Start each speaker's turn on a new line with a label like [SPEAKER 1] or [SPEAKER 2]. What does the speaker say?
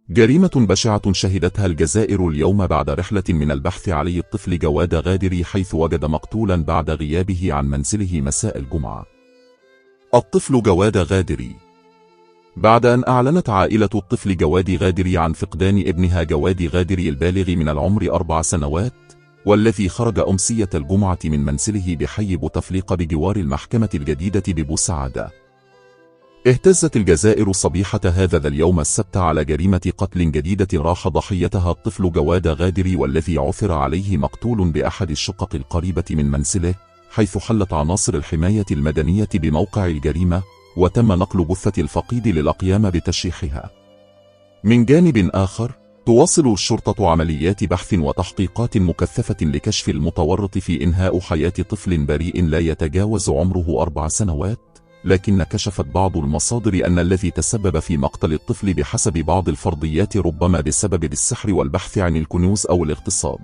[SPEAKER 1] جريمة بشعة شهدتها الجزائر اليوم بعد رحلة من البحث علي الطفل جواد غادري، حيث وجد مقتولا بعد غيابه عن منزله مساء الجمعة. الطفل جواد غادري. بعد أن أعلنت عائلة الطفل جواد غادري عن فقدان ابنها جواد غادري البالغ من العمر 4 سنوات، والذي خرج أمسية الجمعة من منزله بحي بوتفليقة بجوار المحكمة الجديدة ببوسعادة، اهتزت الجزائر صبيحة هذا اليوم السبت على جريمة قتل جديدة راح ضحيتها الطفل جواد غادري، والذي عثر عليه مقتول بأحد الشقق القريبة من منزله، حيث حلت عناصر الحماية المدنية بموقع الجريمة، وتم نقل جثة الفقيد للقيام بتشريحها. من جانب آخر، تواصل الشرطة عمليات بحث وتحقيقات مكثفة لكشف المتورط في إنهاء حياة طفل بريء لا يتجاوز عمره 4 سنوات، لكن كشفت بعض المصادر أن الذي تسبب في مقتل الطفل بحسب بعض الفرضيات ربما بسبب السحر والبحث عن الكنوز أو الاغتصاب.